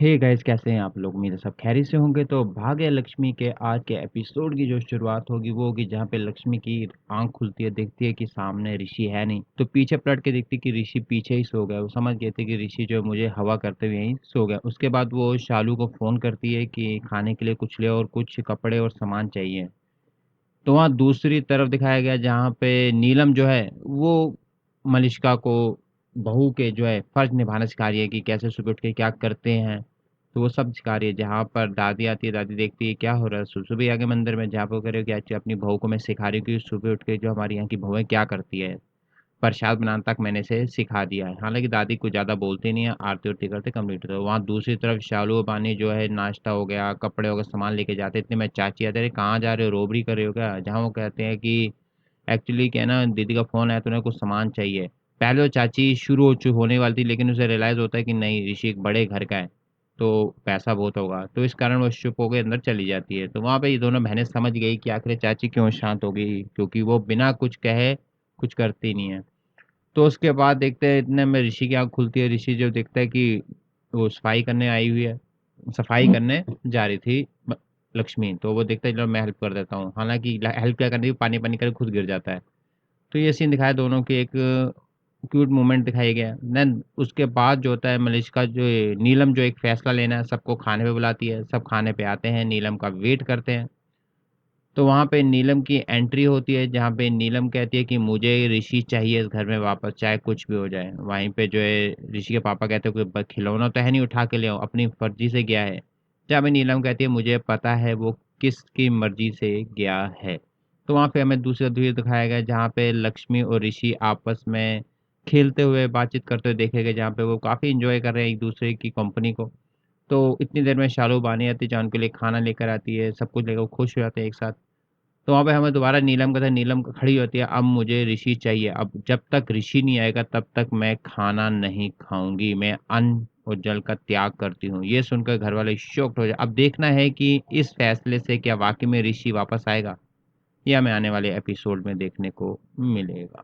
Hey guys, कैसे हैं आप लोग? उम्मीद है सब खैरियत से होंगे। तो भाग्य लक्ष्मी के आज के एपिसोड की जो शुरुआत होगी वो होगी जहाँ पे लक्ष्मी की आँख खुलती है, देखती है कि सामने ऋषि है नहीं। तो पीछे पलट के देखती है कि ऋषि पीछे ही सो गया। वो समझ गए थे कि ऋषि जो है मुझे हवा करते हुए यहीं सो गया। उसके बाद वो शालू को फ़ोन करती है कि खाने के लिए कुछ ले और कुछ कपड़े और सामान चाहिए। तो वहाँ दूसरी तरफ दिखाया गया जहाँ पे नीलम जो है वो मलिष्का को बहू के जो है फर्ज निभाना सिखा रही है कि कैसे सुबह उठ के क्या करते हैं। तो वो सब सिखा रही है। जहाँ पर दादी आती है, दादी देखती है क्या हो रहा है, सुबह आ गए मंदिर में। जहाँ पे वो कह रहे हो कि अच्छा अपनी बहू को मैं सिखा रही हूँ कि सुबह उठ के जो हमारे यहाँ की बहुएँ क्या करती है। प्रसाद बनाना तक मैंने इसे सिखा दिया है। हालाँकि दादी कुछ ज़्यादा बोलती नहीं है, आरती-वारती करते कंप्लीट होता है। वहाँ दूसरी तरफ शालू और बानी जो है नाश्ता हो गया, कपड़े हो गए, सामान लेके जाते इतने में चाची आते, "अरे कहाँ जा रहे हो? रोबरी कर रहे हो क्या?" जहाँ वो कहते हैं कि एक्चुअली क्या है ना दीदी का फ़ोन आया तो उन्हें कुछ सामान चाहिए। पहले वो चाची शुरू हो होने वाली थी लेकिन उसे रियलाइज़ होता है कि नहीं ऋषि एक बड़े घर का है, तो पैसा बहुत होगा। तो इस कारण वो चुप होके अंदर चली जाती है। तो वहाँ पे ये दोनों बहनें समझ गई कि आखिर चाची क्यों शांत हो गई, क्योंकि वो बिना कुछ कहे कुछ करती नहीं है। तो उसके बाद देखते हैं इतने में ऋषि की आँख खुलती है, ऋषि जब देखता है कि वो सफाई करने आई हुई है, सफाई करने जा रही थी लक्ष्मी, तो वो देखता है चलो मैं हेल्प कर देता हूँ। हालाँकि ल हेल्प क्या करनी थी पानी-पानी करके खुद गिर जाता है। तो ये सीन दिखाया दोनों की एक क्यूट मोमेंट दिखाया गया है। देन उसके बाद जो होता है मलिष्का जो ये नीलम जो एक फैसला लेना है, सबको खाने पे बुलाती है, सब खाने पे आते हैं, नीलम का वेट करते हैं। तो वहाँ पे नीलम की एंट्री होती है, जहाँ पे नीलम कहती है कि मुझे ऋषि चाहिए इस घर में वापस, चाहे कुछ भी हो जाए। वहीं पे जो है ऋषि के पापा कहते हैं कोई खिलौना तो है नहीं उठा के ले आओ, अपनी फर्जी से गया है। जहाँ पे नीलम कहती है मुझे पता है वो किसकी मर्ज़ी से गया है। तो वहाँ पे हमें दूसरा दृश्य दिखाया गया है जहाँ पे लक्ष्मी और ऋषि आपस में खेलते हुए, बातचीत करते हुए देखे गए, जहाँ पे वो काफ़ी एन्जॉय कर रहे हैं एक-दूसरे की कंपनी को। तो इतनी देर में शालू बानी आती है, जहाँ उनके लिए खाना लेकर आती है, सब कुछ लेकर वो खुश हो जाते हैं एक साथ। तो वहाँ पे हमें दोबारा नीलम का था, नीलम खड़ी होती है, अब मुझे ऋषि चाहिए, अब जब तक ऋषि नहीं आएगा तब तक मैं खाना नहीं खाऊँगी, मैं अन्न और जल का त्याग करती हूँ। ये सुनकर घरवाले शॉक्ड हो जाए। अब देखना है कि इस फैसले से क्या वाक़ई में ऋषि वापस आएगा? ये हमें आने वाले एपिसोड में देखने को मिलेगा।